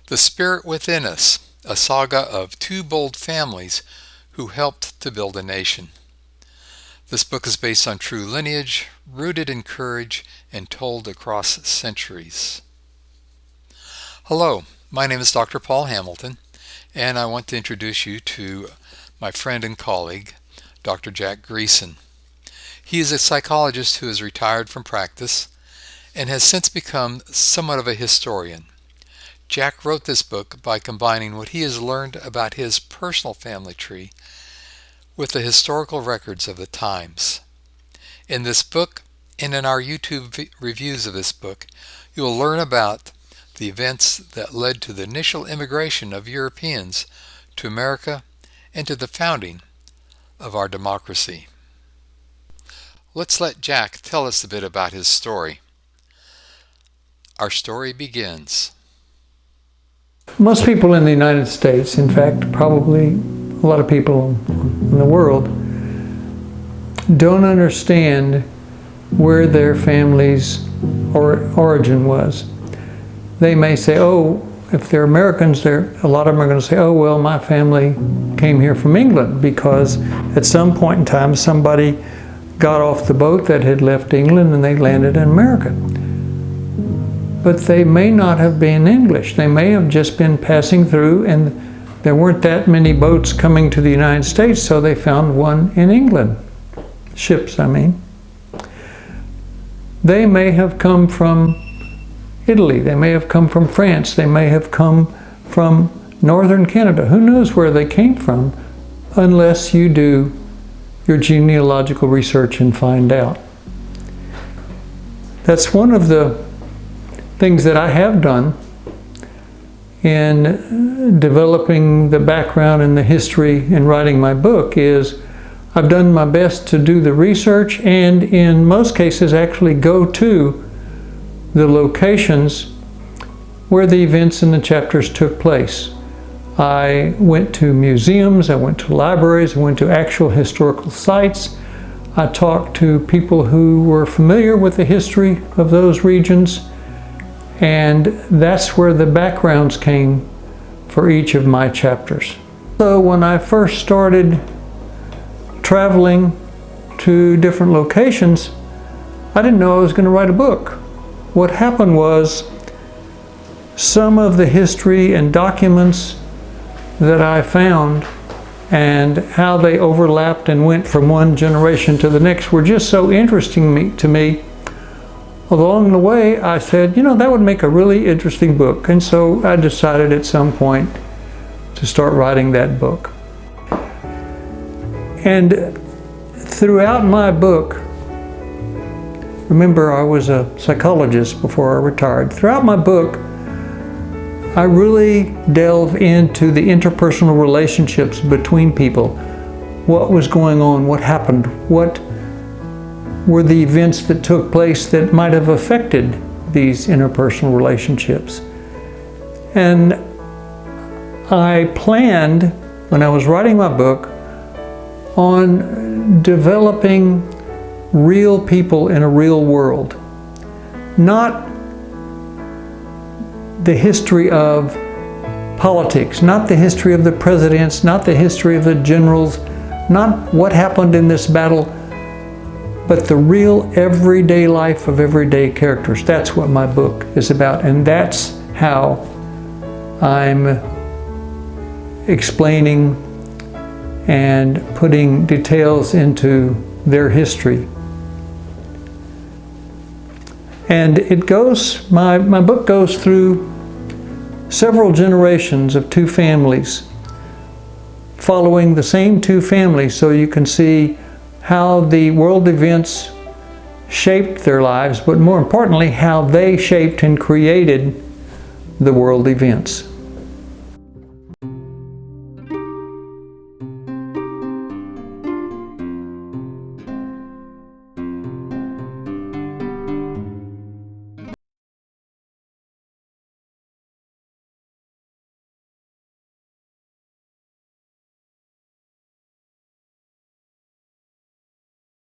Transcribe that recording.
The Spirit Within Us, a saga of two bold families who helped to build a nation. This book is based on true lineage, rooted in courage, and told across centuries. Hello, my name is Dr. Paul Hamilton, and I want to introduce you to my friend and colleague, Dr. Jack Greeson. He is a psychologist who has retired from practice and has since become somewhat of a historian. Jack wrote this book by combining what he has learned about his personal family tree with the historical records of the times. In this book, and in our YouTube reviews of this book, you will learn about the events that led to the initial immigration of Europeans to America and to the founding of our democracy. Let's let Jack tell us a bit about his story. Our story begins. Most people in the United States, in fact, probably a lot of people in the world, don't understand where their family's origin was. They may say, oh, if they're Americans, a lot of them are going to say, oh, well, my family came here from England because at some point in time somebody got off the boat that had left England and they landed in America. But they may not have been English. They may have just been passing through, and there weren't that many boats coming to the United States, so they found one in England. Ships, I mean. They may have come from Italy. They may have come from France. They may have come from northern Canada. Who knows where they came from unless you do your genealogical research and find out. That's one of the things that I have done in developing the background and the history in writing my book is I've done my best to do the research and in most cases actually go to the locations where the events in the chapters took place. I went to museums, I went to libraries, I went to actual historical sites. I talked to people who were familiar with the history of those regions, and that's where the backgrounds came for each of my chapters. So when I first started traveling to different locations, I didn't know I was going to write a book. What happened was some of the history and documents that I found and how they overlapped and went from one generation to the next were just so interesting to me. Along the way, I said, you know, that would make a really interesting book. And so I decided at some point to start writing that book. And throughout my book, remember I was a psychologist before I retired. Throughout my book, I really delve into the interpersonal relationships between people. What was going on? What happened? What were the events that took place that might have affected these interpersonal relationships? And I planned, when I was writing my book, on developing real people in a real world. Not the history of politics, not the history of the presidents, not the history of the generals, not what happened in this battle, but the real everyday life of everyday characters. That's what my book is about, and that's how I'm explaining and putting details into their history. And it goes, my book goes through several generations of two families, following the same two families, so you can see how the world events shaped their lives, but more importantly, how they shaped and created the world events.